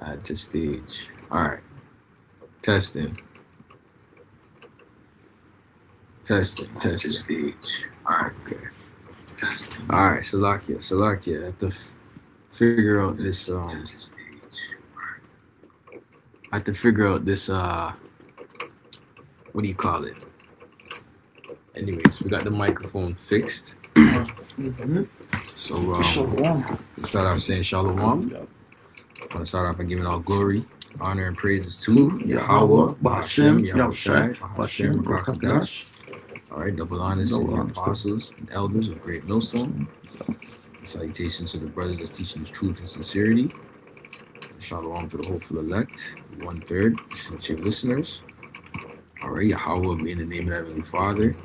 Add to stage. All right. Testing. Testing. Testing. Stage. All right. Okay. Testing. All right. Salakia. I have to figure out this. I have to figure out this. What do you call it? Anyways, we got the microphone fixed. Mm-hmm. So Shalom. let's start off saying shalom. Yep. I want to start off by giving all glory, honor, and praises to Yahweh, Bahashem, Bahashem, Yahushai, Bahashem, Rakakadash. All right, double honors to Double the honors to- apostles and elders of Great Millstone. Salutations to the brothers that's teaching the truth and sincerity. Shalom to the hopeful elect, 1/3, sincere listeners. All right, Yahweh be in the name of the Heavenly Father,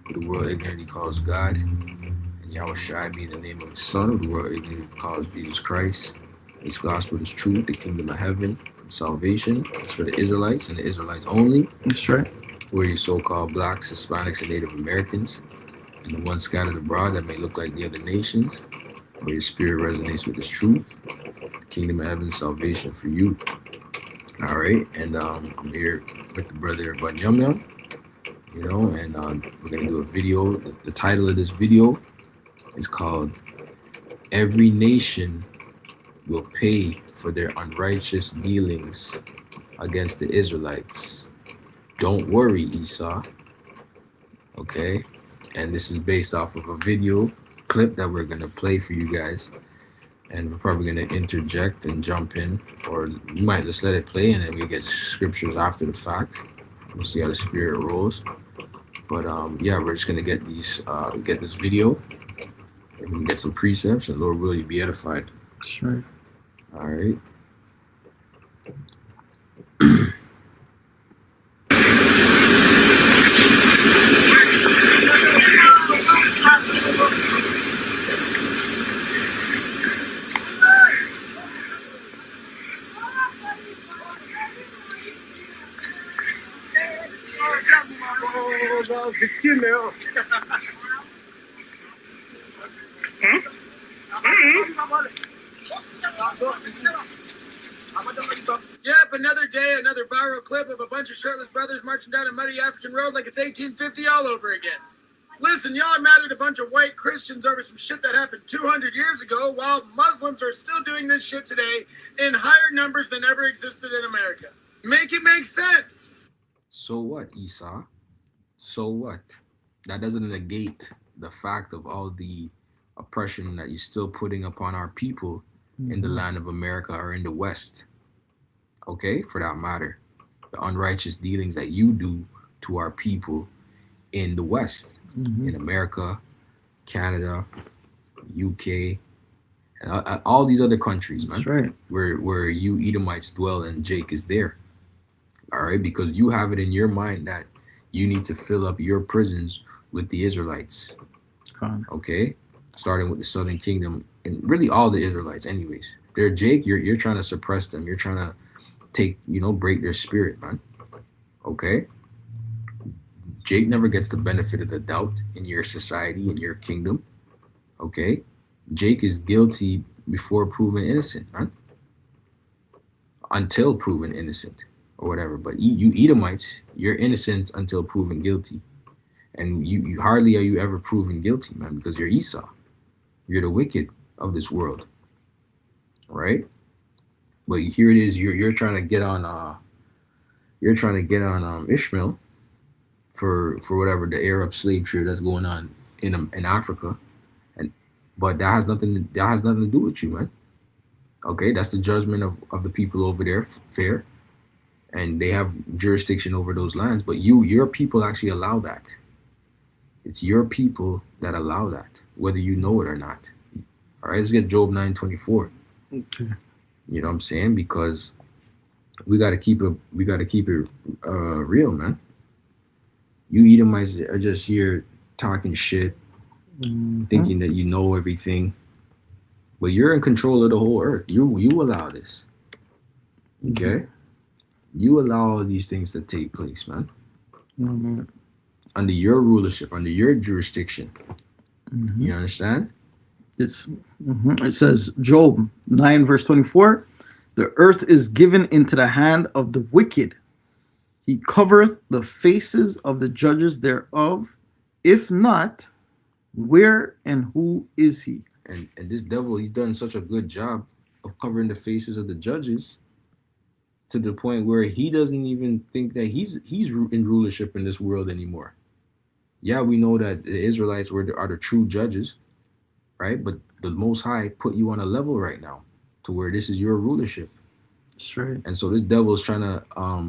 who the world ignorantly calls God, and Yahushai be in the name of the Son, who the world ignorantly calls Jesus Christ. His gospel is truth, the kingdom of heaven, and salvation. It's for the Israelites and the Israelites only. That's right. Where you so-called blacks, Hispanics, and Native Americans, and the ones scattered abroad that may look like the other nations, where your spirit resonates with this truth, the kingdom of heaven, salvation for you. All right, and I'm here with the brother Banyamya, and we're gonna do a video. The title of this video is called "Every Nation Will Pay for Their Unrighteous Dealings Against the Israelites. Don't worry, Esau." Okay, and this is based off of a video clip that we're gonna play for you guys, and we're probably gonna interject and jump in, or you might just let it play and then we get scriptures after the fact. We'll see how the spirit rolls. But yeah, we're just gonna get this video, and we can get some precepts, and Lord will you be edified. That's right. All right. Yep, another day, another viral clip of a bunch of shirtless brothers marching down a muddy African road like it's 1850 all over again. Listen, y'all are mad at a bunch of white Christians over some shit that happened 200 years ago, while Muslims are still doing this shit today in higher numbers than ever existed in America. Make it make sense. So what, Esau? So what? That doesn't negate the fact of all the oppression that you're still putting upon our people in the land of America or in the West. Okay, for that matter, the unrighteous dealings that you do to our people in the West, in America, Canada, UK, and all these other countries, man. That's right. Where you Edomites dwell and Jake is there. All right, because you have it in your mind that you need to fill up your prisons with the Israelites. Okay, starting with the Southern Kingdom and really all the Israelites, anyways. They're Jake. You're trying to suppress them. You're trying to break their spirit, man. Okay. Jake never gets the benefit of the doubt in your society, in your kingdom. Okay. Jake is guilty before proven innocent, man. Until proven innocent or whatever. But you Edomites, you're innocent until proven guilty. And you hardly are you ever proven guilty, man, because you're Esau. You're the wicked of this world. Right? But here it is, you're trying to get on Ishmael for whatever the Arab slave trade that's going on in Africa, but that has nothing to do with you, man. Okay, that's the judgment of the people over there, fair, and they have jurisdiction over those lands. But your people actually allow that. It's your people that allow that, whether you know it or not. All right, let's get Job 9:24. Okay. You know what I'm saying? Because we gotta keep it real, man. You Edomites are just here talking shit, thinking that you know everything, but you're in control of the whole earth. You allow this, okay? You allow all these things to take place, man. Under your rulership, under your jurisdiction. You understand? It says Job 9 verse 24. The earth is given into the hand of the wicked. He covereth the faces of the judges thereof. If not, where and who is he? And this devil, he's done such a good job of covering the faces of the judges to the point where he doesn't even think that he's in rulership in this world anymore. Yeah, we know that the Israelites are the true judges, right? But the Most High put you on a level right now to where this is your rulership. That's right. And so this devil is trying to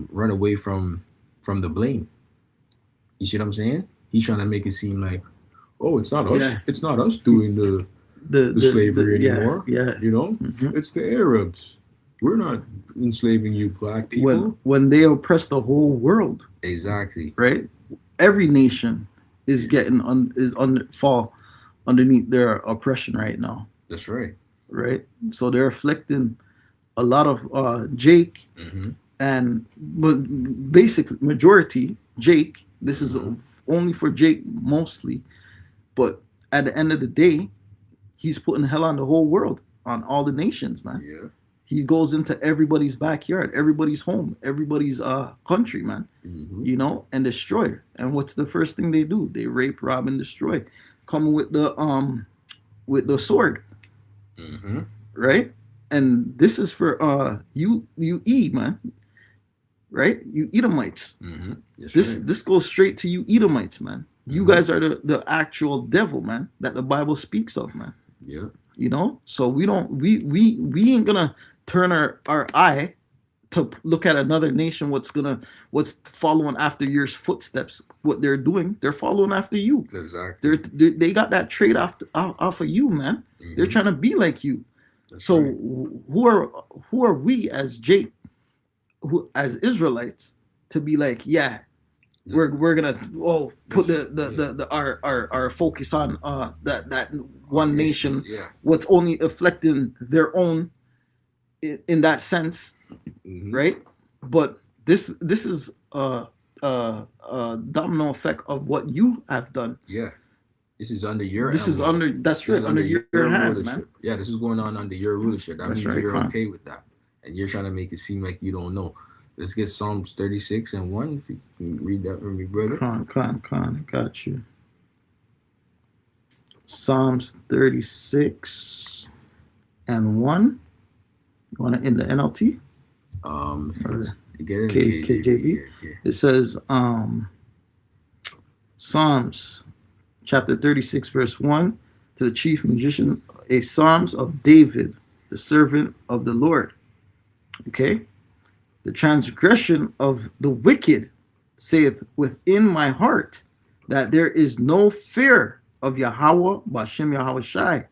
run away from the blame. You see what I'm saying? He's trying to make it seem like, oh, it's not us. Yeah. It's not us doing the slavery anymore. Yeah. You know, it's the Arabs. We're not enslaving you, black people. When they oppress the whole world. Exactly. Right. Every nation is getting fall underneath their oppression right now. That's right. Right. So they're afflicting a lot of Jake and basically majority Jake. This is only for Jake mostly, but at the end of the day, he's putting hell on the whole world, on all the nations, man. Yeah. He goes into everybody's backyard, everybody's home, everybody's country, man. You know, and destroy. And what's the first thing they do? They rape, rob, and destroy. Coming with the sword, right? And this is for you man, right? You Edomites. This goes straight to you Edomites, man. You guys are the actual devil, man, that the Bible speaks of, man. Yeah. You know, so we ain't gonna turn our eye to look at another nation what's following after your footsteps. What they're doing, they're following after you. Exactly. They got that trait off of you, man. They're trying to be like you. That's so right. Who are we as Jake, as Israelites, to be like, yeah, we're gonna put our focus on that one nation, what's only affecting their own in that sense, right? But this is a domino effect of what you have done. Yeah. This is under your. This is under. That's right. Under your hand, rulership. Man. Yeah, this is going on under your rulership. That means you're Con. okay with that, and you're trying to make it seem like you don't know. Let's get Psalms 36 and 1. If you can read that for me, brother. Con. Got you. Psalms 36 and 1. You want it in the NLT? Get it KJV. It says Psalms chapter 36 verse 1 to the chief musician, a Psalms of David, the servant of the Lord. Okay? The transgression of the wicked saith within my heart that there is no fear of Yahweh Bashem Yahweh Shai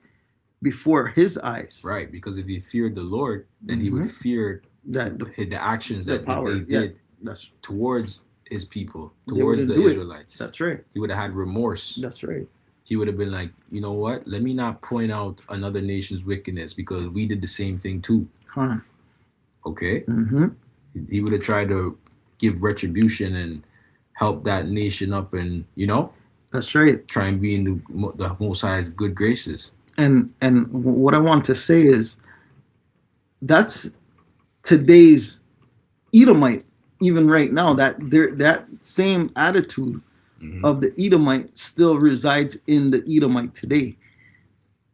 before his eyes. Right, because if he feared the Lord, then he would fear the actions that they did towards his people, towards the Israelites. That's right. He would have had remorse. That's right. He would have been like, you know what? Let me not point out another nation's wickedness because we did the same thing too. Okay? He would have tried to give retribution and help that nation up and, you know? That's right. Try and be in the Most High's good graces. And what I want to say is that's today's Edomite, even right now, that same attitude of the Edomite still resides in the Edomite today.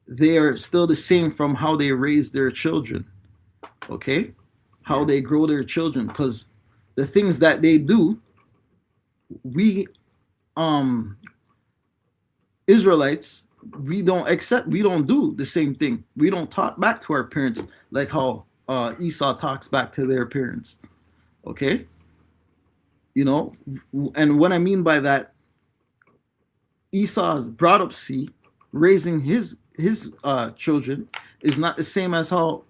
They are still the same from how they raise their children, okay? How they grow their children, because the things that they do, we Israelites, we don't do the same thing. We don't talk back to our parents like how Esau talks back to their parents. Okay? You know, and what I mean by that, Esau's brought up raising his children is not the same as how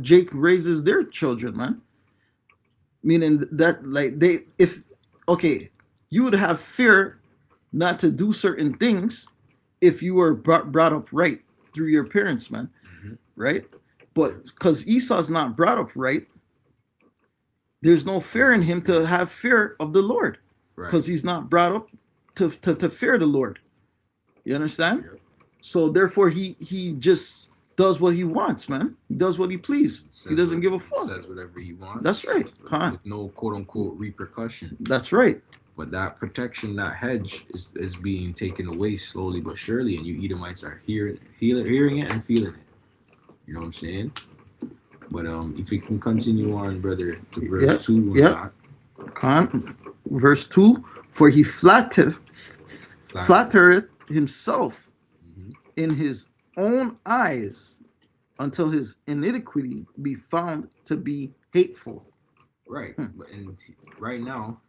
Jake raises their children, man. Meaning that like you would have fear not to do certain things if you were brought up right through your parents, man. Right? But because Esau's not brought up right, there's no fear in him to have fear of the Lord. Because he's not brought up to fear the Lord. You understand? Yep. So therefore he just does what he wants, man. He does what he pleases. He doesn't give a fuck. Says whatever he wants. That's right. With no quote unquote repercussion. That's right. But that protection, that hedge, is being taken away slowly but surely, and you Edomites are hearing it and feeling it. You know what I'm saying? But if we can continue on, brother, to verse 2. Yeah. Verse 2, for he flattereth himself in his own eyes until his iniquity be found to be hateful. Right. And right now,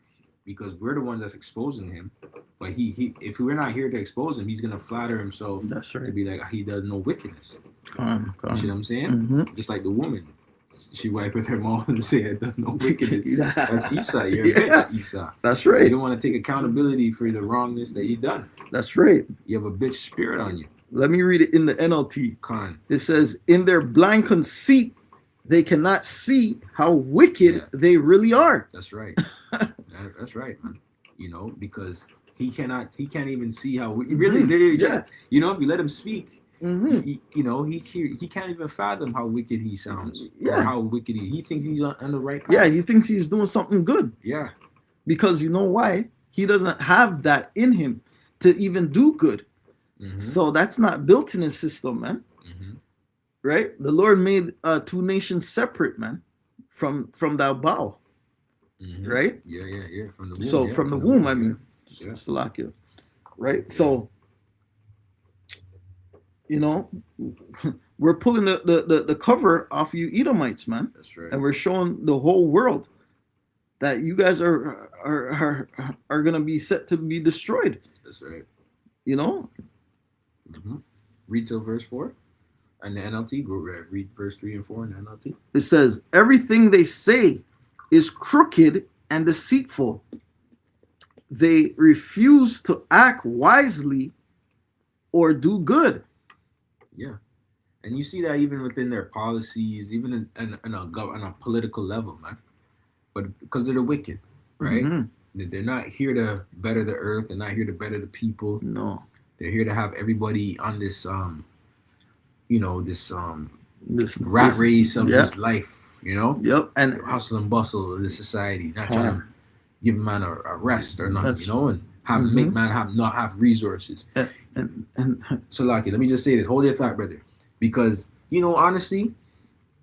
because we're the ones that's exposing him, but he if we're not here to expose him, he's gonna flatter himself. That's right. To be like he does no wickedness. You see Come. what I'm saying? Mm-hmm. Just like the woman, she wiped her mouth and said, "Does no wickedness." That's Esau. You're a bitch, Esau. That's right. You don't want to take accountability for the wrongness that you done. That's right. You have a bitch spirit on you. Let me read it in the NLT. Con. It says, "In their blind conceit, they cannot see how wicked they really are." That's right. That's right, man. You know, because he can't even see how really, you know, if you let him speak, he can't even fathom how wicked he sounds. Or how wicked he thinks he's on the right path. Yeah, he thinks he's doing something good. Yeah. Because you know why? He doesn't have that in him to even do good. So that's not built in his system, man. Right? The Lord made two nations separate, man, from that bow. Right? Yeah. From the womb. So from the womb, I mean, Salakia. Right? Yeah. So, you know, we're pulling the cover off you Edomites, man. That's right. And we're showing the whole world that you guys are gonna be set to be destroyed. That's right. You know? Read till verse 4. And the NLT, go read verse 3 and 4 in the NLT. It says, everything they say is crooked and deceitful. They refuse to act wisely or do good. Yeah. And you see that even within their policies, even in a political level, man. But because they're the wicked, right? They're not here to better the earth. They're not here to better the people. No. They're here to have everybody on this, this rat race of this life, you know? Yep. And hustle and bustle of the society, not trying to give man a rest or nothing, you know, and make man not have resources. And so, Lucky, let me just say this. Hold your thought, brother. Because, you know, honestly,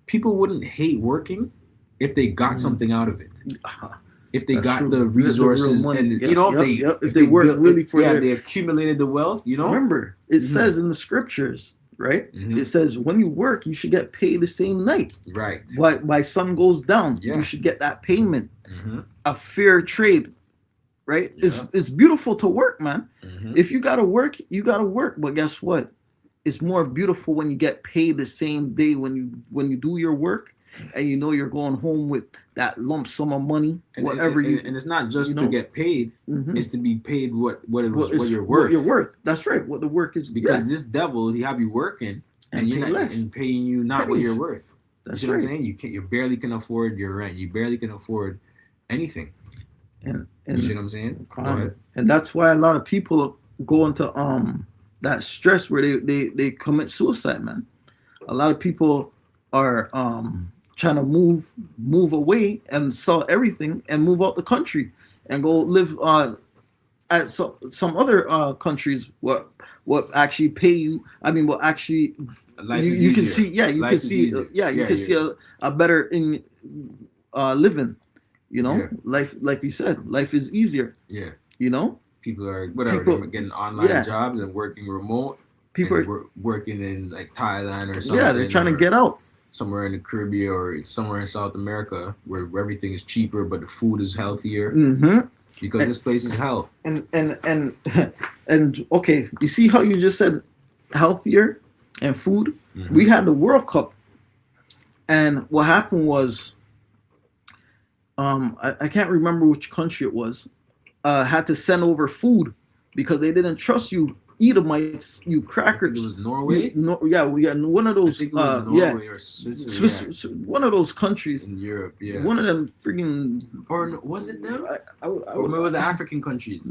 people wouldn't hate working if they got something out of it. If they got the resources and if they work really for they accumulated the wealth, you know. Remember, it says in the scriptures, right? It says when you work, you should get paid the same night. Right. By sun goes down, you should get that payment. A fair trade, right? Yeah. It's beautiful to work, man. If you gotta work, you gotta work. But guess what? It's more beautiful when you get paid the same day when you do your work. And you know you're going home with that lump sum of money, and it's not just to get paid; it's to be paid what you're worth. What you're worth. That's right. What the work is. Because this devil, he have you working, and you're not and paying you not what you're worth. That's you know what I'm saying? You barely can afford your rent. You barely can afford anything. And you see what I'm saying? Go ahead. And that's why a lot of people go into that stress where they commit suicide, man. A lot of people are trying to move away and sell everything and move out the country and go live at some other countries what actually pay you. I mean, what actually you can see. Yeah, you can see. You can see a better in living. You know, life, like you said, life is easier. Yeah. You know, people are they're getting online jobs and working remote. People are working in like Thailand or something. Yeah, they're trying to get out. Somewhere in the Caribbean or somewhere in South America where everything is cheaper but the food is healthier because this place is hell. And okay, you see how you just said healthier and food? We had the World Cup, and what happened was I can't remember which country it was had to send over food because they didn't trust you Edomites, you crackers. It was Norway? We got one of those. I think it was Norway or Swiss, one of those countries in Europe. Yeah, one of them freaking. Or was it them? Or maybe it was the African countries.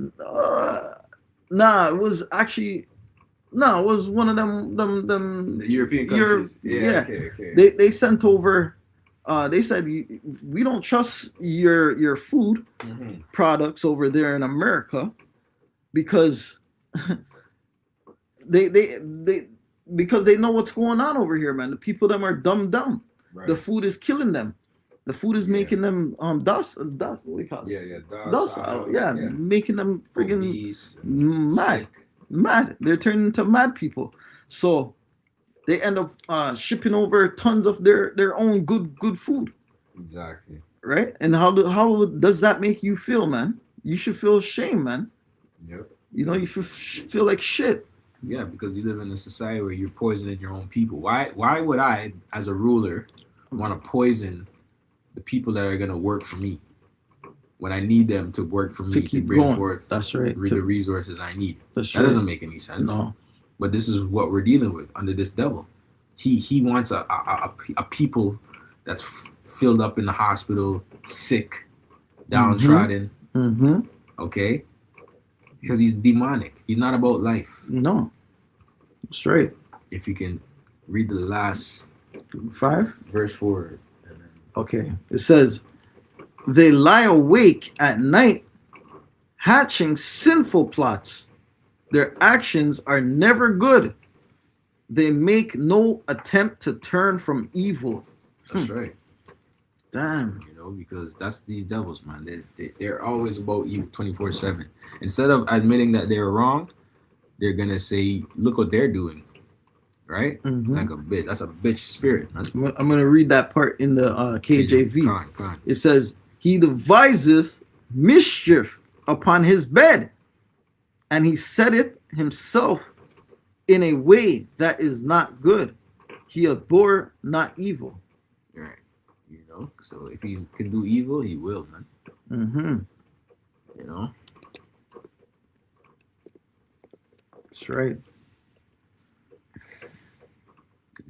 Nah, it was actually No, it was one of them The European Europe, countries. yeah. Okay. They sent over. They said we don't trust your food Mm-hmm. products over there in America because they because they know what's going on over here, man. The people them are dumb. Right. The food is killing them. The food is making them dust. What do you call it? Yeah. Dust. Making them friggin' Obese, mad. sick. Mad. They're turning into mad people. So they end up shipping over tons of their own good food. Exactly. Right? And how does that make you feel, man? You should feel shame, man. Yep. You know, you feel like shit. Yeah, because you live in a society where you're poisoning your own people. Why would I, as a ruler, want to poison the people that are gonna work for me when I need them to work for me to bring forth That's right. the resources I need? That's that doesn't make any sense. No. But this is what we're dealing with under this devil. He wants a people that's filled up in the hospital, sick, downtrodden. Mm-hmm. Okay, because he's demonic. He's not about life. No, that's right. If you can read the last 5 verse 4. Okay, it says, they lie awake at night, hatching sinful plots. Their actions are never good. They make no attempt to turn from evil. That's right. Damn. You know, because that's these devils, man. They're always about evil 24/7. Instead of admitting that they're wrong, they're gonna say, look what they're doing. Right? Mm-hmm. Like a bitch. That's a bitch spirit, man. I'm gonna read that part in the KJV. Come on. It says, he devises mischief upon his bed, and he setteth himself in a way that is not good. He abhor not evil. Right. You know, so if he can do evil, he will, man. Mm-hmm. You know? That's right.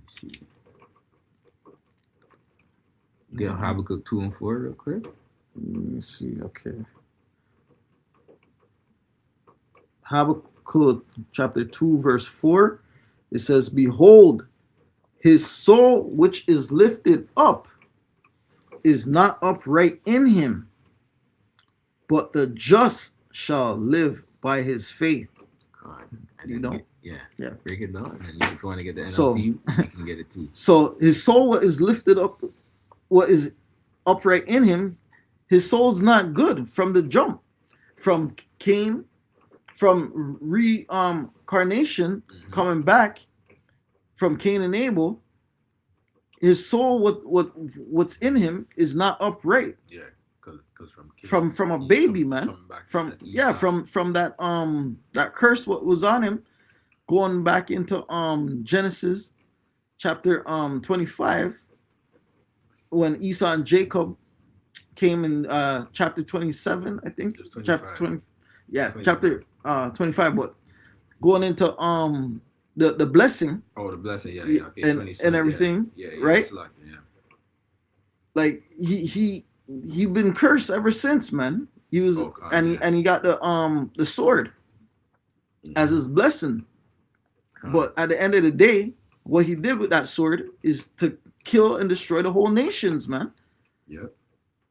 See. Get Habakkuk 2 and 4 real quick. Let me see. Okay. Habakkuk chapter 2 verse 4. It says, behold, his soul which is lifted up is not upright in him, but the just shall live by his faith. And you know? Yeah. Break it down. And then if you want to get the NLT, So, you can get it too. So his soul what is lifted up, what is upright in him, his soul's not good from the jump. From Cain, from reincarnation, coming back from Cain and Abel, his soul what's in him is not upright. Yeah. Because from a baby, man. From that curse what was on him, going back into Genesis chapter 25, when Esau and Jacob came in chapter 27, I think. Chapter 20. Yeah, 25. chapter 25, but going into the blessing. Oh, the blessing, yeah, okay. And everything. Yeah, right? Yeah. Like he been cursed ever since, man. He was and he got the sword as his blessing. But at the end of the day, what he did with that sword is to kill and destroy the whole nations, man. Yep.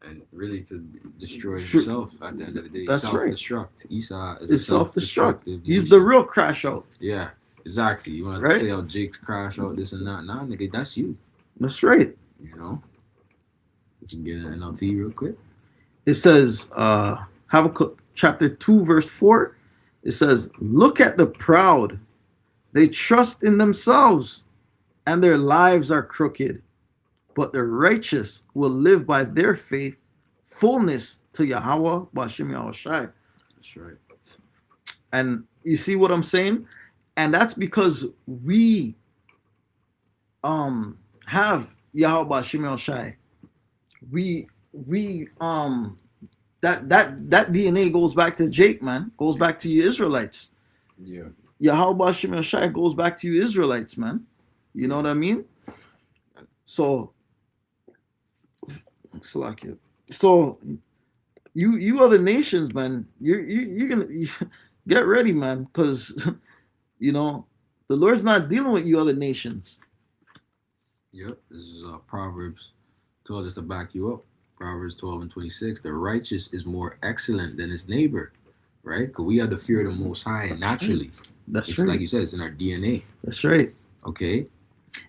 And really to destroy himself at the end of the day. That's self-destruct. Right. Esau is self-destructive. He's the real crash out. Yeah, exactly. You want to say how Jake's crash out, this and that. Nah, nigga, that's you. That's right. You know? You can get an NLT real quick. It says, Habakkuk chapter 2, verse 4. It says, look at the proud. They trust in themselves, and their lives are crooked. But the righteous will live by their faith, fullness to Yahweh, Bashim Yahushai. That's right. And you see what I'm saying? And that's because we have Yahweh Bashim Yahushai. We that DNA goes back to Jake, man. Goes back to you Israelites. Yeah. Yahweh Bashim Yahushai goes back to you Israelites, man. You know what I mean? So you other nations, man, you're gonna get ready, man, because you know The Lord's not dealing with you other nations. Yep. This is Proverbs 12, just to back you up. Proverbs 12 and 26. The righteous is more excellent than his neighbor, right? Because we have the fear of the Most High naturally. That's It's right. like you said, it's in our DNA. That's right. Okay.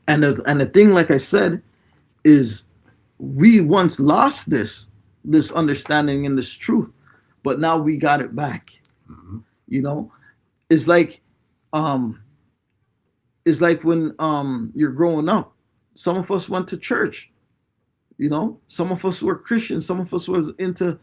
And the thing, like I said, is we once lost this understanding and this truth, but now we got it back. Mm-hmm. You know, it's like when you're growing up. Some of us went to church. You know, some of us were Christians. Some of us was into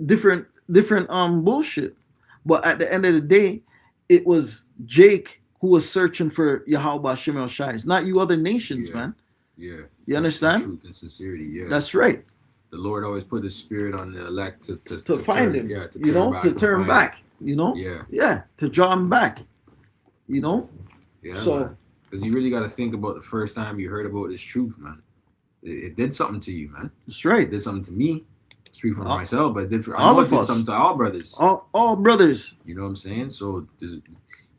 different bullshit. But at the end of the day, it was Jake who was searching for Yahweh Shem El Shai. It's not you other nations, man. Yeah. You understand? Truth and sincerity. Yeah. That's right. The Lord always put His Spirit on the elect to find turn, him. Yeah. To turn back. You know. Yeah. Yeah. To draw him back. You know. Yeah. So. Because you really got to think about the first time you heard about this truth, man. It did something to you, man. That's right. It did something to me. Speak for myself, but it did for all of it did us. something to all brothers. All brothers. You know what I'm saying? So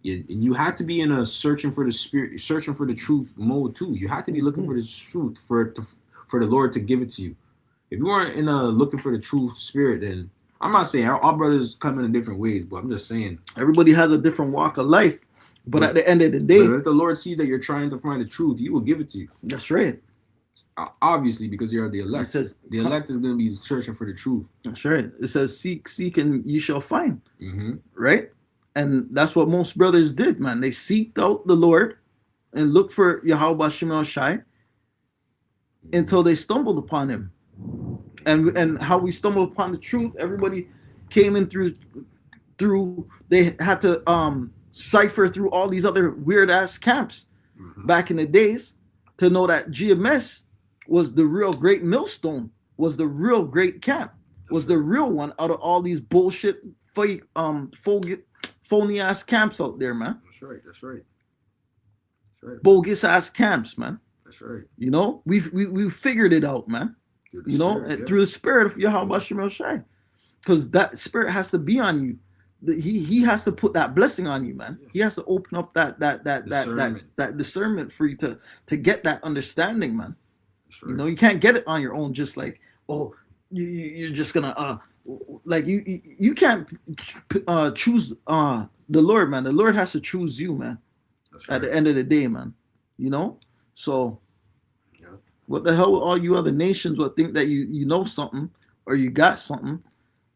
you had to be in a searching for the spirit, searching for the truth mode too. You had to be looking for the truth for the Lord to give it to you. If you weren't in a looking for the truth spirit, then I'm not saying all brothers come in different ways, but I'm just saying everybody has a different walk of life. But at the end of the day, if the Lord sees that you're trying to find the truth, He will give it to you. That's right. Obviously, because you're the elect. It says, the elect is going to be searching for the truth. That's right. It says, seek, and ye shall find. Mm-hmm. Right? And that's what most brothers did, man. They seeked out the Lord and looked for Yahweh Shem El Shai until they stumbled upon Him. And how we stumbled upon the truth, everybody came in through they had to cipher through all these other weird-ass camps back in the days to know that GMS was the real great millstone, was the real great camp, was the real one out of all these bullshit, fake, phony ass camps out there, man. That's right. That's right. That's right. Bogus ass camps, man. That's right. You know, we figured it out, man. You know, through the spirit of Yahweh Shem El Shai, because that spirit has to be on you. He has to put that blessing on you, man. He has to open up that discernment for you to get that understanding, man. Right. You know, you can't get it on your own. Just like, oh, you're just gonna like you can't choose the Lord, man. The Lord has to choose you, man. That's right. At the end of the day, man. You know, so what the hell with all you other nations will think that you know something or you got something?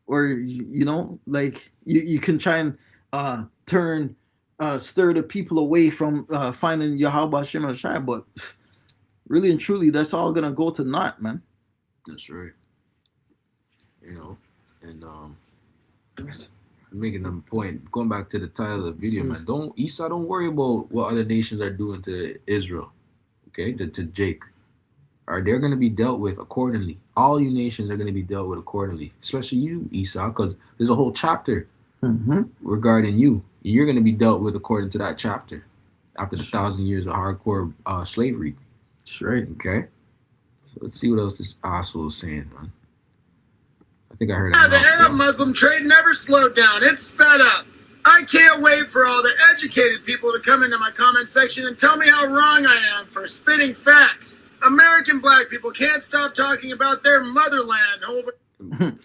Or you know, like you can try and stir the people away from finding Yahweh Shem El Shai, but really and truly, that's all gonna go to naught, man. That's right. You know, and making a point, going back to the title of the video, man. Esau, don't worry about what other nations are doing to Israel, okay? To Jake. Are they're going to be dealt with accordingly. All you nations are going to be dealt with accordingly, especially you, Esau, because there's a whole chapter regarding you. You're going to be dealt with according to that chapter after the 1,000 years of hardcore slavery. That's right. Okay? So let's see what else this asshole is saying, man. I think I heard that. The Arab Muslim trade never slowed down. It's sped up. I can't wait for all the educated people to come into my comment section and tell me how wrong I am for spitting facts. American black people can't stop talking about their motherland.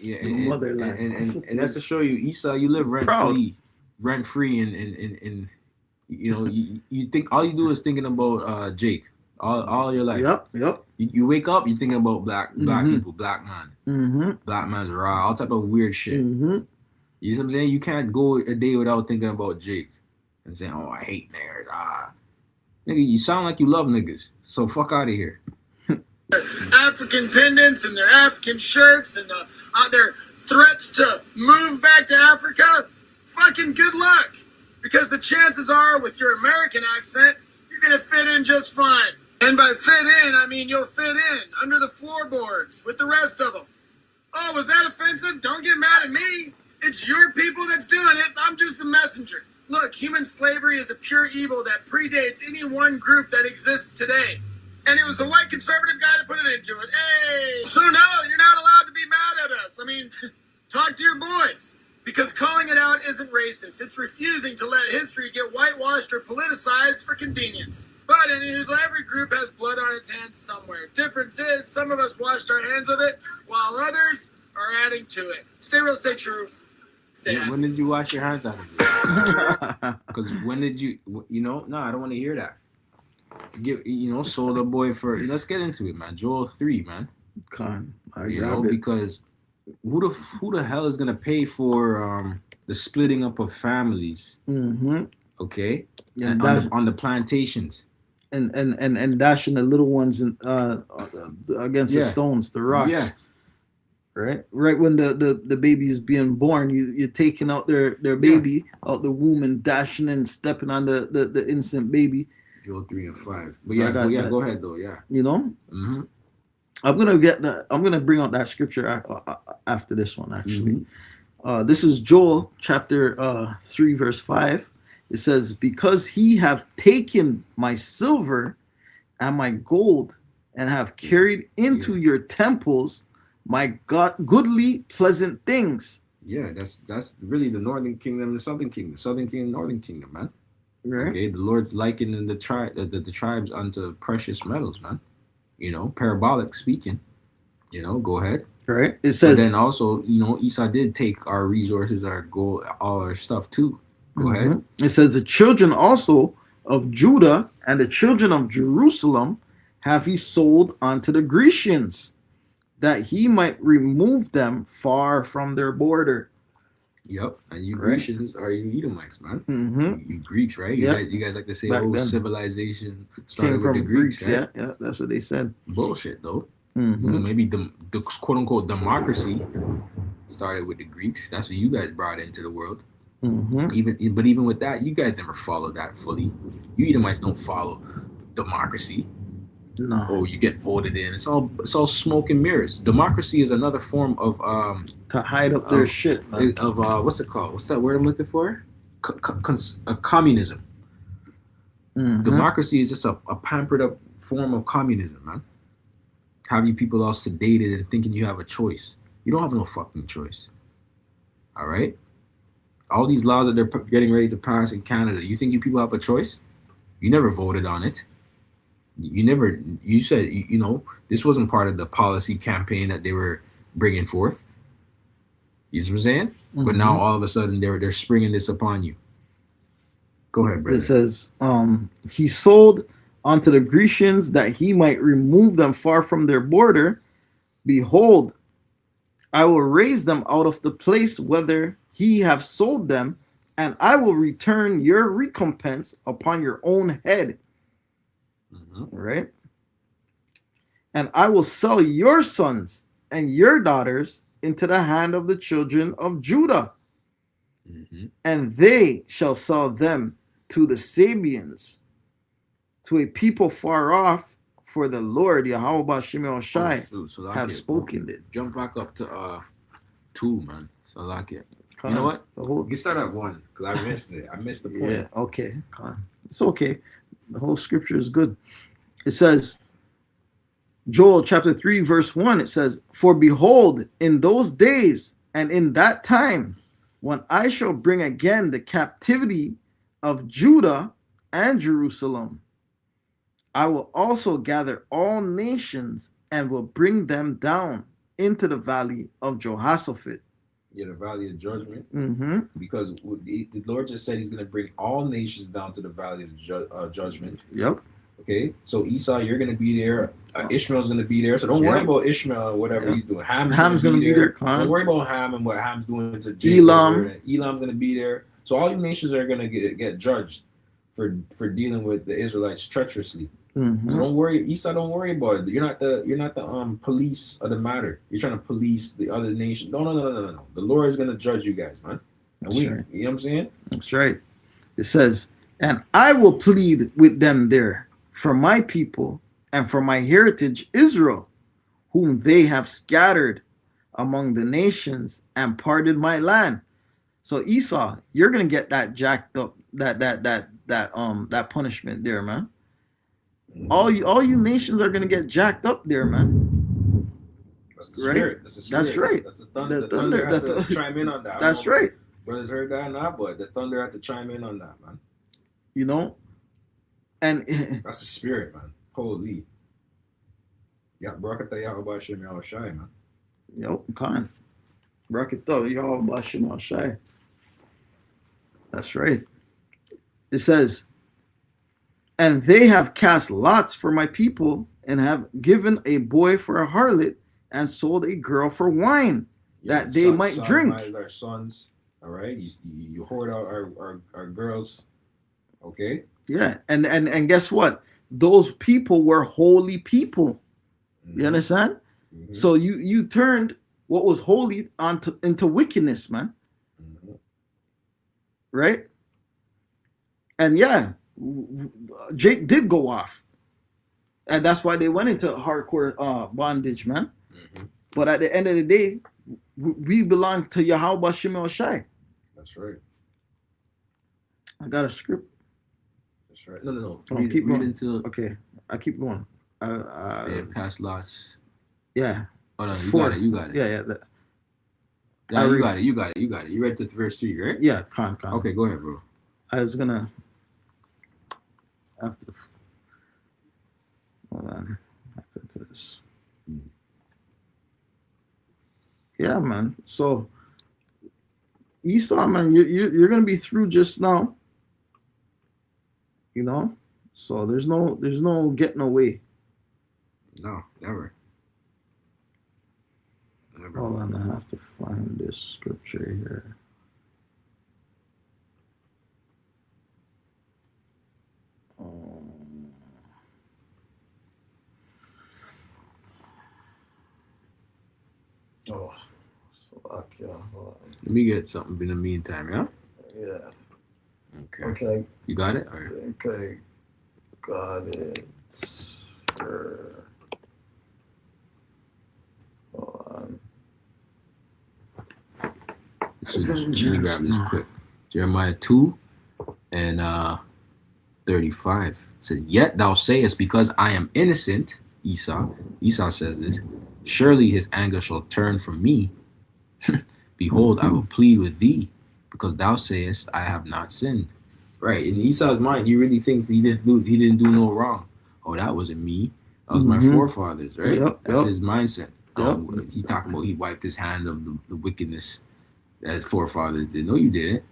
Yeah, and that's to show you, Esau, you live rent free, and you know you think all you do is thinking about Jake all your life. Yep. You wake up, you thinking about black people, black man, black man's raw, all type of weird shit. You know what I'm saying? You can't go a day without thinking about Jake and saying, "Oh, I hate niggas." Nigga, you sound like you love niggas, so fuck out of here. African pendants and their African shirts and their threats to move back to Africa. Fucking good luck, because the chances are, with your American accent, you're gonna fit in just fine. And by fit in, I mean you'll fit in under the floorboards with the rest of them. Oh, was that offensive? Don't get mad at me. It's your people that's doing it. I'm just the messenger. Look, human slavery is a pure evil that predates any one group that exists today. And it was the white conservative guy that put it into it. Hey! So no, you're not allowed to be mad at us. I mean, talk to your boys. Because calling it out isn't racist. It's refusing to let history get whitewashed or politicized for convenience. But anyways, every group has blood on its hands somewhere. Difference is, some of us washed our hands of it, while others are adding to it. Stay real, stay true, stay happy. When did you wash your hands out of it? Because when did you, no, I don't want to hear that. Sold a boy for, let's get into it, man. Joel 3, man. Because who the hell is going to pay for the splitting up of families? Mm-hmm. Okay? Yeah, and on the plantations. And dashing the little ones against the stones, the rocks. Yeah. Right when the baby is being born, you're taking out their baby out the womb and dashing and stepping on the innocent baby. Joel 3 and 5. But go ahead though. Yeah. Mm-hmm. I'm gonna bring out that scripture after this one actually. Mm-hmm. This is Joel chapter 3 verse 5. It says, "Because he have taken my silver and my gold and have carried into your temples my goodly pleasant things." Yeah, that's really the northern kingdom and the southern kingdom. Southern kingdom, northern kingdom, man. Right. Okay, the Lord's likening the tribes unto precious metals, man. Parabolic speaking. Go ahead. Right. It says. But then also, Esau did take our resources, our gold, all our stuff too. Go ahead. It says, "The children also of Judah and the children of Jerusalem have he sold unto the Grecians, that he might remove them far from their border." Yep, and you Grecians are you Edomites, man. Mm-hmm. You Greeks, right? You guys like to say, civilization started from with the Greeks, right? Yeah, that's what they said. Bullshit, though. Mm-hmm. Maybe the quote-unquote democracy started with the Greeks. That's what you guys brought into the world. Mm-hmm. Even with that, you guys never followed that fully. You Edomites don't follow democracy. No. Oh, you get voted in. It's all smoke and mirrors. Democracy is another form of to hide up their shit. Man. Of what's it called? What's that word I'm looking for? Communism. Mm-hmm. Democracy is just a pampered up form of communism, man. Have you people all sedated and thinking you have a choice? You don't have no fucking choice. All right. All these laws that they're getting ready to pass in Canada, you think you people have a choice? You never voted on it. You said, this wasn't part of the policy campaign that they were bringing forth. You know what I'm saying? Mm-hmm. But now all of a sudden they're springing this upon you. Go ahead, brother. It says, he sold unto the Grecians that he might remove them far from their border. Behold, I will raise them out of the place whither he have sold them, and I will return your recompense upon your own head. Mm-hmm. Right? And I will sell your sons and your daughters into the hand of the children of Judah. Mm-hmm. And they shall sell them to the Sabians, to a people far off, for the Lord Yahweh Shimei Shai have spoken it. Jump back up to 2, man. So I like it. You know what? You can start at 1 because I missed it. I missed the point. Yeah, okay. It's okay. The whole scripture is good. It says, Joel chapter 3, verse 1, it says, "For behold, in those days and in that time, when I shall bring again the captivity of Judah and Jerusalem, I will also gather all nations and will bring them down into the valley of Jehoshaphat." Yeah, the valley of judgment. Mm-hmm. Because the Lord just said he's going to bring all nations down to the valley of judgment. Yep. Okay, so Esau, you're going to be there. Ishmael's going to be there. So don't worry about Ishmael or whatever he's doing. Ham's going to be there. Don't worry about Ham and what Ham's doing to Jacob. Elam's going to be there. So all you nations are going to get judged for dealing with the Israelites treacherously. Mm-hmm. So don't worry, Esau. Don't worry about it. You're not the police of the matter. You're trying to police the other nation. No. The Lord is going to judge you guys, man. And right. You know what I'm saying? That's right. It says, "And I will plead with them there for my people and for my heritage Israel, whom they have scattered among the nations and parted my land." So Esau, you're gonna get that jacked up, that punishment there, man. All you nations are gonna get jacked up there, man. That's the Right? spirit. That's the spirit. That's right. That's the thunder. The The thunder thunder- has to chime in on that. I don't That's know if right. brothers heard that or not, but the thunder had to chime in on that, man. You know, and That's the spirit, man. Holy. Yeah, Barakatah Yahweh Shem Yahweh Shai, man. yo, Khan, Barakatah Yahweh Shem Shai. That's right. It says, and they have cast lots for my people, and have given a boy for a harlot, and sold a girl for wine, that they might drink. Our sons, all right. You hoard out our girls, okay. Yeah, and guess what? Those people were holy people. You understand? Mm-hmm. So you turned what was holy into wickedness, man. Mm-hmm. Right? And yeah, Jake did go off, and that's why they went into hardcore bondage, man. Mm-hmm. But at the end of the day, we belong to Yahweh Shemel Shai. That's right. I got a script. That's right. No. Oh, Read keep going. until Okay, I keep going. they cast lots. Yeah. Hold on, Four. you got it. Yeah. Yeah, you got it. You read to verse 3, right? Yeah, Con. Okay, go ahead, bro. I was gonna after. Hold on. After this. Yeah, man. So Esau, man, you're gonna be through just now. You know, so there's no getting away. No, never. Hold on, I have to find this scripture here. Oh, so Let me get something in the meantime, yeah? yeah. Okay. Okay. You got it? All right. Okay. Got it. Sure. Hold on. So let me grab this quick. Jeremiah 2 and 35. It said, yet thou sayest, because I am innocent, Esau says this, surely his anger shall turn from me. Behold, I will plead with thee, because thou sayest, I have not sinned. Right. In Esau's mind, he really thinks he didn't do no wrong. Oh, that wasn't me. That was my forefathers, right? That's his mindset. He's talking about he wiped his hand of the wickedness that his forefathers did. No, you didn't.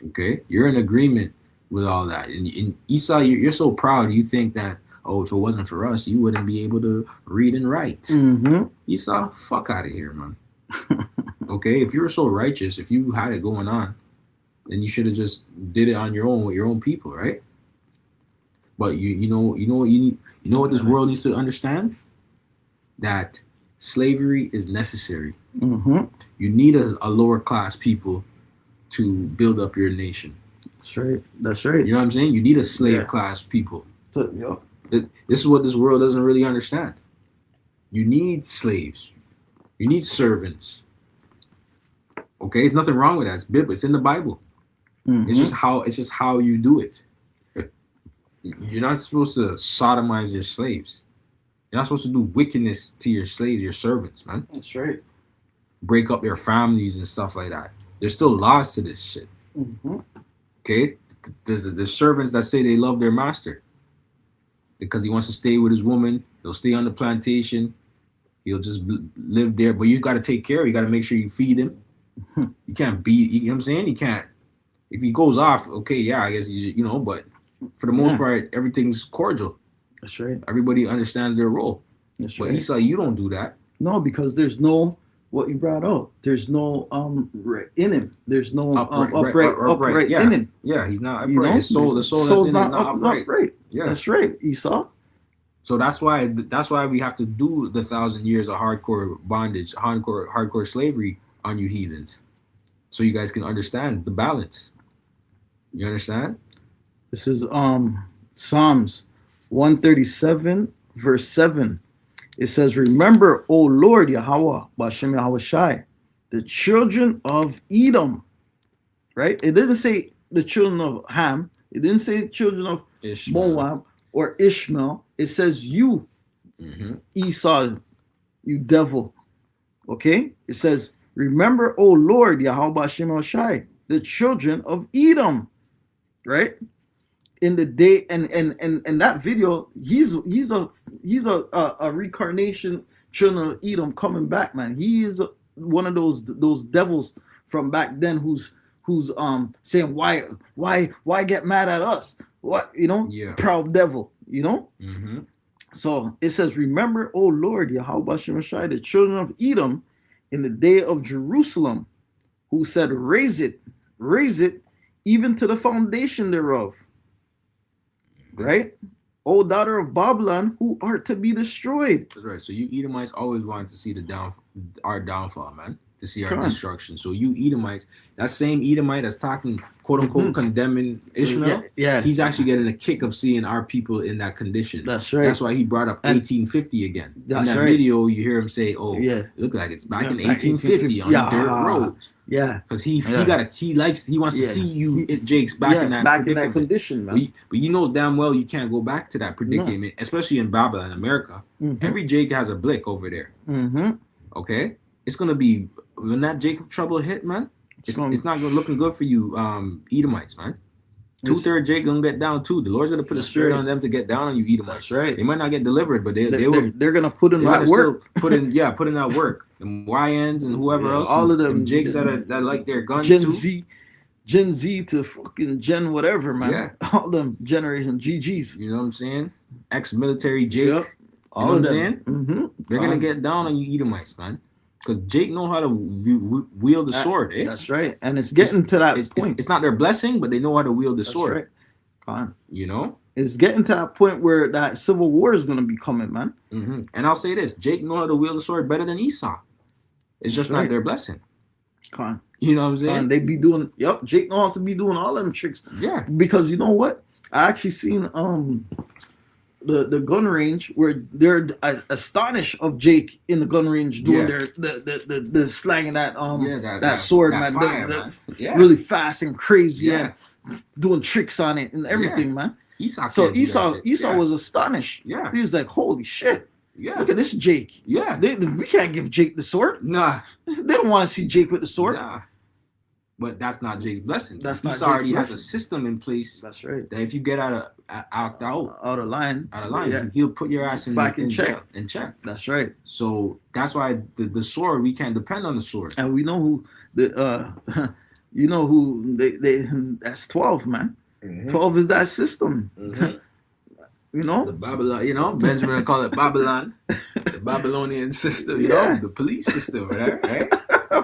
Okay? You're in agreement with all that. And Esau, you're so proud. You think that, oh, if it wasn't for us, you wouldn't be able to read and write. Mm-hmm. Esau, fuck out of here, man. Okay? If you were so righteous, if you had it going on, then you should have just did it on your own with your own people, right? But you know what this world needs to understand? That slavery is necessary. Mm-hmm. You need a lower class people to build up your nation. That's right. You know what I'm saying? You need a slave class people. So, This is what this world doesn't really understand. You need slaves. You need servants. Okay, there's nothing wrong with that. It's biblical. It's in the Bible. Mm-hmm. It's just how you do it. You're not supposed to sodomize your slaves. You're not supposed to do wickedness to your slaves, your servants, man. That's right. Break up their families and stuff like that. There's still laws to this shit. Mm-hmm. Okay? There's servants that say they love their master because he wants to stay with his woman. He'll stay on the plantation. He'll just live there. But you got to take care of him. You got to make sure you feed him. You can't beat, you know what I'm saying? You can't. If he goes off, okay, yeah, I guess, but for the most part, everything's cordial. That's right. Everybody understands their role. That's But right. Esau, you don't do that. No, because there's no what you brought out. There's no right in him. There's no upright in him. Yeah, he's not upright. You know, the soul that's in him is not upright. Yeah. That's right, Esau. So that's why we have to do the 1,000 years of hardcore bondage, hardcore slavery on you heathens, so you guys can understand the balance. You understand? This is Psalms 137 verse 7. It says, "Remember, O Lord Yahweh, Bashem Yahweh Shai, the children of Edom." Right? It doesn't say the children of Ham. It didn't say the children of Ishmael. Moab or Ishmael. It says you, Esau, you devil. Okay? It says, remember, O Lord, Yahweh Shem Shai, the children of Edom. Right? In the day, and that video, he's a reincarnation children of Edom coming back, man. He is one of those devils from back then who's saying why get mad at us? What, Yeah. proud devil, Mm-hmm. So it says, remember, O Lord, Yahweh Shem Shai, the children of Edom, in the day of Jerusalem, who said, raise it, even to the foundation thereof. Right? O daughter of Babylon, who art to be destroyed. That's right. So you Edomites always wanted to see our downfall, man. To see our Come on. destruction. So you Edomites, that same Edomite that's talking, quote unquote, condemning Ishmael, Yeah. he's actually getting a kick of seeing our people in that condition. That's right. That's why he brought up And 1850 again. In that's that right. video, you hear him say, "Oh, Yeah. it looked like it's back Yeah, in back 1850 on yeah. dirt road." Yeah. Because he Yeah. he wants to Yeah. see you, Jake's back in that predicament. condition, man. But you know damn well you can't go back to that predicament, especially in Babylon, America. Mhm. Every Jake has a blick over there. Mm-hmm. Okay, it's gonna be when that Jacob trouble hit, man. It's not gonna looking good for you, Edomites, man. 2/3 Jake gonna get down too. The Lord's gonna put a That's spirit right. on them to get down on you, Edomites. That's right. They might not get delivered, but they will. They're gonna put in They that gotta work. still put in that work. The YNs and whoever Yeah, else, all of and them, Jakes that like their guns Gen too. Gen Z to fucking Gen whatever, man. Yeah. All them generation GGs. You know what I'm saying? Ex-military Jake. Yep. All All of of them. them. Mm-hmm. They're gonna get down on you, Edomites, man. Because Jake know how to wield the sword. Eh? That's right. And it's getting to that It's point. not their blessing, but they know how to wield the That's sword. right. Con. You know. It's getting to that point where that civil war is gonna be coming, man. Mm-hmm. And I'll say this: Jake know how to wield the sword better than Esau. It's just That's right. not their blessing. Con. You know what I'm saying? Con. They be doing. Yep. Jake know how to be doing all them tricks. Yeah. Because you know what? I actually seen the gun range where they're astonished of Jake in the gun range doing Yeah. the slanging that that sword, that man, fire, man. Yeah. really fast and crazy, Yeah. and doing tricks on it and everything, man. Esau. So can't do that Esau shit. was astonished. Yeah. He was like, "Holy shit! Yeah. Look at this Jake. Yeah. We can't give Jake the sword. Nah. They don't want to see Jake with the sword." Nah. But that's not Jake's blessing. That's not Esau Jake's already has a blessing. system in place That's right. that if you get out Out of line. of line, Yeah. he'll put your ass in Back in check. jail, in check. That's right. So that's why the sword, we can't depend on the sword. And we know who you know who they that's 12, man. Mhm. 12 is that system. Mhm. You know? The Babylon, Benjamin would call it Babylon, the Babylonian system, Yeah. the police system, right?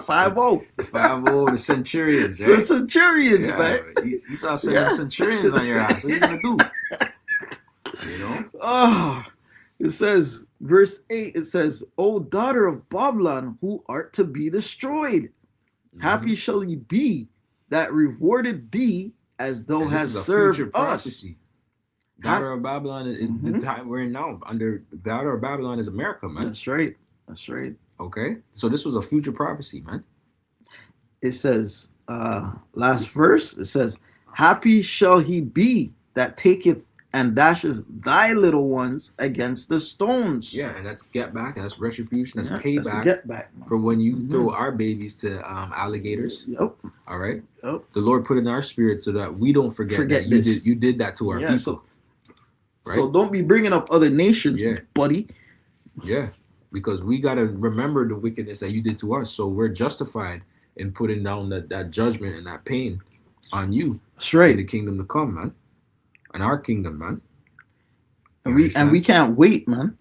5-0. 5-0, the centurions, The right? centurions, Yeah, man. you saw sending Yeah. centurions on your ass. What are you gonna do? You know? Oh, it says, verse 8, it says, O daughter of Babylon, who art to be destroyed, happy shall ye be that rewarded thee as thou And this hast is a served future us. prophecy. Daughter of Babylon is the Mhm. time we're in now. Under Daughter of Babylon is America, man. That's right. That's right. Okay, so this was a future prophecy, man. It says, last verse, it says, happy shall he be that taketh and dashes thy little ones against the stones. Yeah, and that's get back, and that's retribution, that's Yeah, payback that's a get back, man. for when you Mhm. throw our babies to alligators. Yep. All right, Yep. the Lord put in our spirit so that we don't forget Forget that this. you did that to our Yeah, people. Right? So don't be bringing up other nations, Yeah. buddy. Yeah, because we got to remember the wickedness that you did to us, so we're justified in putting down that judgment and that pain on you. That's In right. the kingdom to come, man, and our kingdom, man. And You we understand? can't wait, man.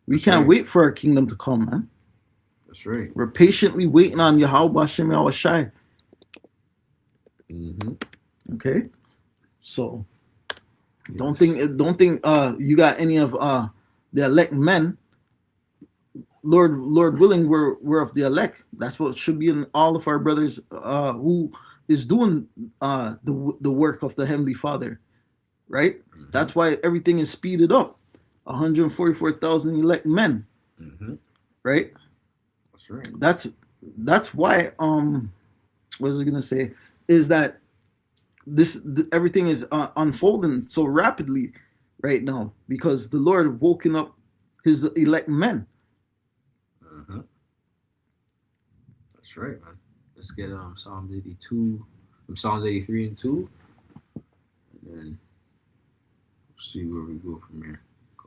We That's can't right. wait for our kingdom to come, man. That's right. We're patiently waiting on Yahweh Hashem Yahweh Shai. Mm-hmm. Okay. So don't think you got any of the elect men. Lord willing, we're of the elect. That's what should be in all of our brothers who is doing the work of the Heavenly Father. Right? Mm-hmm. That's why everything is speeded up. 144,000 elect men. Mm-hmm. Right? That's right. That's why what was I gonna say is that everything is unfolding so rapidly right now because the Lord woken up his elect men. That's right, man. Let's get Psalms 82, Psalms 83 and 2, and then see where we go from here.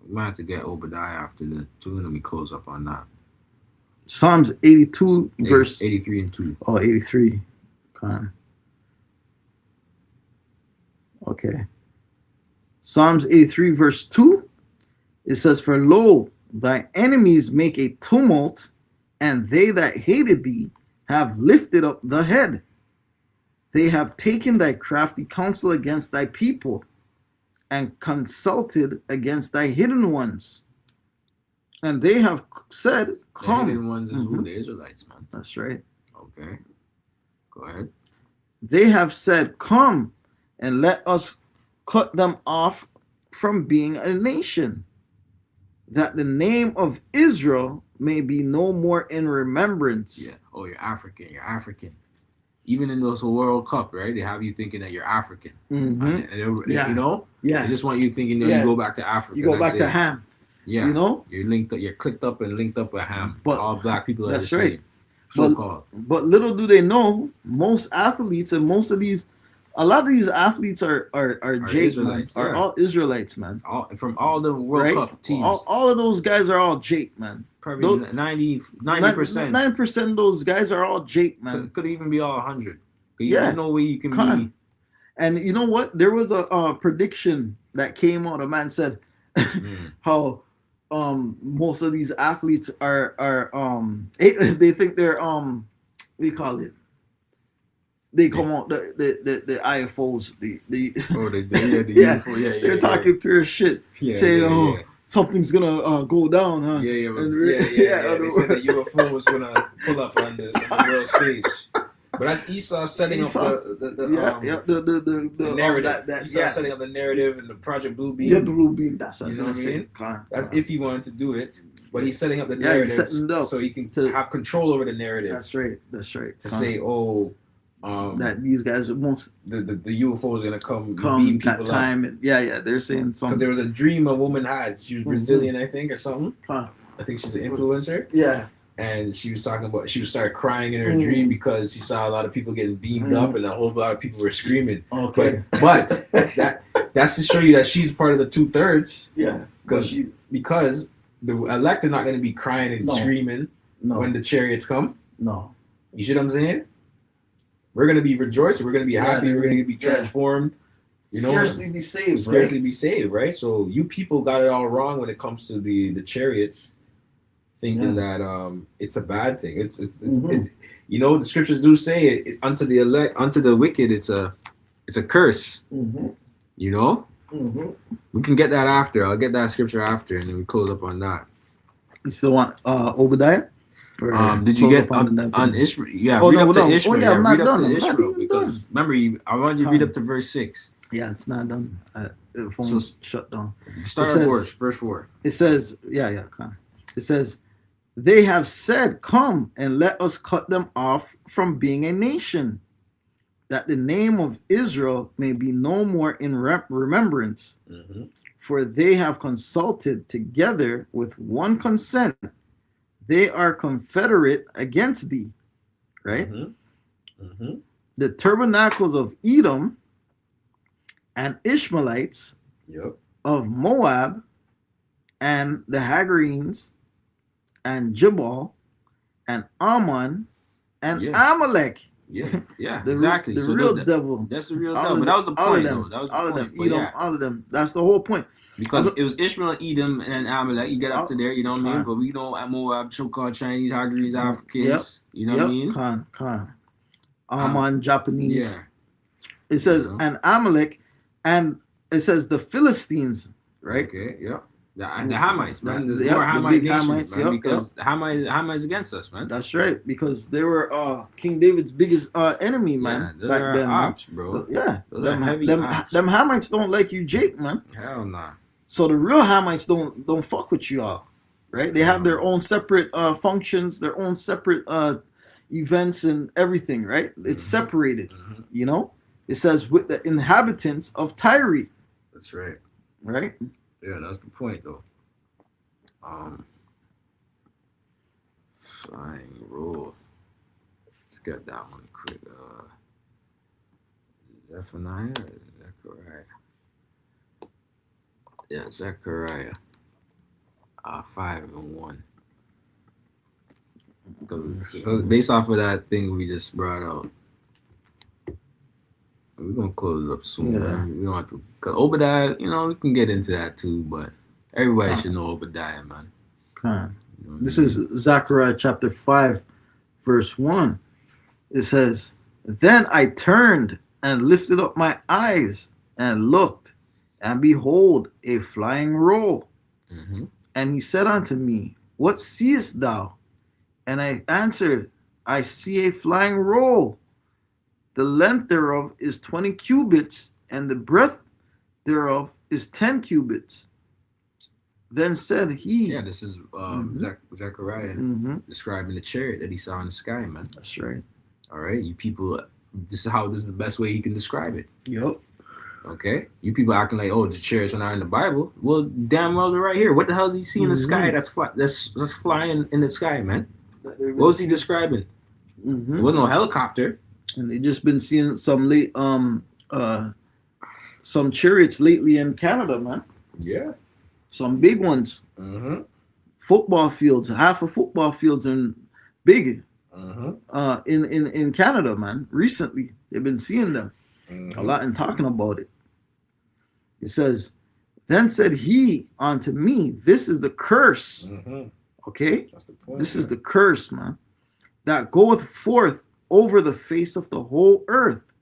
We might have to get Obadiah after the 2, and then we close up on that. Psalms 82, verse 83 and 2. Oh, 83. Okay. Psalms 83, verse 2. It says, "For lo, thy enemies make a tumult, and they that hated thee have lifted up the head. They have taken thy crafty counsel against thy people, and consulted against thy hidden ones. And they have said, Come." The hidden ones is who? The Israelites, man. That's right. Okay. Go ahead. "They have said, Come, and let us cut them off from being a nation, that the name of Israel may be no more in remembrance." Yeah. Oh, you're African. You're African. Even in those World Cup, right? They have you thinking that you're African. Mm-hmm. And Yeah. You know? Yeah. They just want you thinking that Yeah. you go back to Africa. You go That's back to it. Ham. Yeah. You know? You're linked up. You're clicked up and linked up with Ham. But all black people are that's the same. right. So called. But little do they know, most athletes and most of these, a lot of these athletes are Jake, man, Israelites, are yeah. all Israelites, man. From all the World Right? Cup teams. All of those guys are all Jake, man. Probably 90%. 90% of those guys are all Jake, man. Could even be all 100. Yeah. There's no way you can be. And you know what? There was a prediction that came out. A man said how most of these athletes are they think they're what do you call it? They come out the IFOs the they're talking pure shit, saying something's gonna go down, huh? Yeah. They said the UFO was gonna pull up on the world stage. But that's Esau setting up the narrative. Esau setting up the narrative and the Project Blue Beam. Yeah, the Blue Beam. That's what you know what I mean. That's if he wanted to do it, but he's setting up the narrative so he can have control over the narrative. That's right. To say, that these guys are most the UFO is gonna come that beam people time. up. And, they're saying something. Because there was a dream a woman had. She was Brazilian, I think, or something. I think she's an influencer. Yeah. And she was talking about she started crying in her dream because she saw a lot of people getting beamed up and a whole lot of people were screaming. Okay. But that's to show you that she's part of the 2/3. Yeah. Because the elect are not going to be crying and screaming when the chariots come. No. You see what I'm saying? We're going to be rejoicing. We're going to be happy. We're going to be transformed. You know, scarcely be saved. Scarcely be saved, right? So you people got it all wrong when it comes to the chariots. Thinking that it's a bad thing. It's you know, the scriptures do say it unto the elect, unto the wicked, it's a curse. You know, we can get that after. I'll get that scripture after, and then we close up on that. You still want Obadiah? Did you get on Ishmael? Yeah, read up to Ishmael. Read up to Ishmael because remember, I wanted you to read up to verse 6. Yeah, it's not done. The phone's shut down. Start at verse 4. It says, it says, "They have said, Come and let us cut them off from being a nation, that the name of Israel may be no more in remembrance. For they have consulted together with one consent. They are confederate against thee." Right? The tabernacles of Edom and Ishmaelites of Moab and the Hagarenes and Jabal and Ammon and Amalek. Exactly. The real devil. That's the real devil. But that was the point, though. That was all the of point. them. Edom, all of them. That's the whole point. Because it was Ishmael, Edom, and Amalek. You get up to there, you know what I mean? But we know Moab, so-called Chinese, Hagarenes, Africans. You know what I mean? Ammon, Japanese. Yeah. It says, and Amalek, and it says the Philistines, right? Okay, yeah. The Hamites, man. There's more Hamite nations, man, because Hamites against us, man. That's right, because they were King David's biggest enemy, man. Yeah, back then, ops, bro. Them Hamites don't like you, Jake, man. Hell nah. So the real Hamites don't fuck with you all, right? They have their own separate functions, their own separate events and everything, right? It's separated, you know? It says with the inhabitants of Tyre. That's right. Right? Yeah, that's the point, though. Flying roll. Let's get that one quick. Zephaniah, Zechariah. Yeah, Zechariah. 5 and 1. Because based off of that thing we just brought out, we're gonna close it up soon, man. We don't have to. Cause Obadiah, we can get into that too, but everybody should know Obadiah, man. This is Zechariah chapter 5, verse 1. It says, "Then I turned and lifted up my eyes and looked, and behold, a flying roll. Mm-hmm. And he said unto me, What seest thou? And I answered, I see a flying roll. The length thereof is 20 cubits, and the breadth thereof is 10 cubits. Then said he..." Yeah, this is Zechariah describing the chariot that he saw in the sky, man. That's right. All right, you people, this is the best way he can describe it. Yep. Okay, you people acting like, oh, the chariots are not in the Bible. Well, damn well they're right here. What the hell did he see in the sky that's flying in the sky, man? What was he describing? It wasn't no helicopter. And they just been seeing some chariots lately in Canada, man. Yeah. Some big ones. Football fields, half of football fields and big. In Canada, man. Recently, they've been seeing them a lot and talking about it. It says, "Then said he unto me, This is the curse." Okay? That's the point. This is the curse, man, that goeth forth over the face of the whole earth.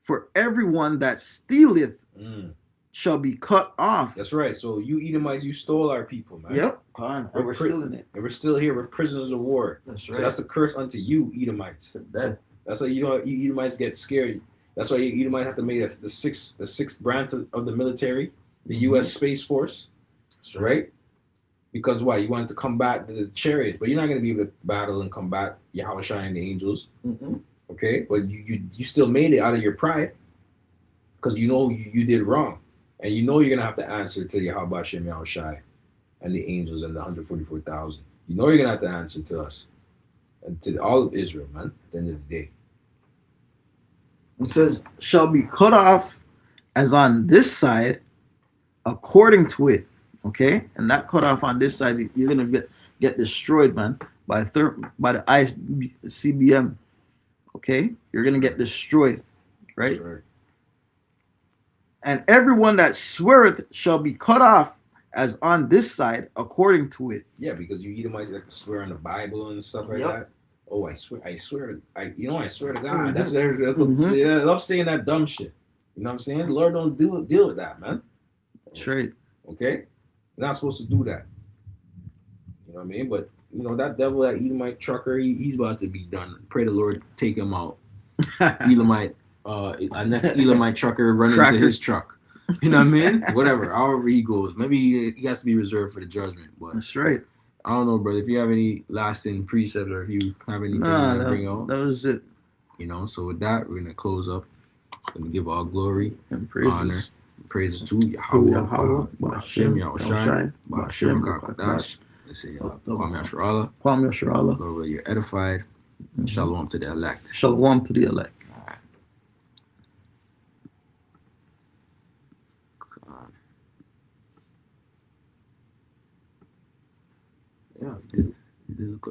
For everyone that stealeth shall be cut off. That's right. So you Edomites, you stole our people, man. Yep. And we're still in it. And we're still here. We're prisoners of war. That's right. So that's the curse unto you, Edomites. That's why you Edomites get scared. That's why you Edomites have to make the sixth branch of the military, the U.S. Space Force, right? Because why? You wanted to combat the chariots, but you're not going to be able to battle and combat Yahushua and the angels. Okay? But you still made it out of your pride because you know you did wrong. And you know you're going to have to answer to Yahweh Shem Yahushua and the angels and the 144,000. You know you're going to have to answer to us and to all of Israel, man, at the end of the day. It says, "Shall be cut off as on this side, according to it." Okay? And that cut off on this side, you're going to get destroyed, man, by the ICBM. Okay? You're going to get destroyed, right? Sure. "And everyone that sweareth shall be cut off as on this side, according to it." Yeah, because you Edomites like to swear on the Bible and stuff like that. Oh, I swear to God. That's they love saying that dumb shit. You know what I'm saying? The Lord don't deal with that, man. That's right. Okay? You're not supposed to do that. You know what I mean? But that devil, that Edomite trucker, he's about to be done. Pray the Lord take him out. Edomite, our next Edomite trucker run into his truck. You know what I mean? Whatever, however he goes. Maybe he has to be reserved for the judgment. But that's right. I don't know, brother. If you have any lasting precepts or if you have anything to bring out. That was it. So with that, we're going to close up. We're going to give all glory and praises. Honor, praises to Yahweh, Ba'ashem, Yahushai, Ba'ashem, Kakadash. Let's say, Kwam Yasharallah. Kwam Yasharallah. Lord, you're edified. Shalom to the elect. Shalom to the elect. All right.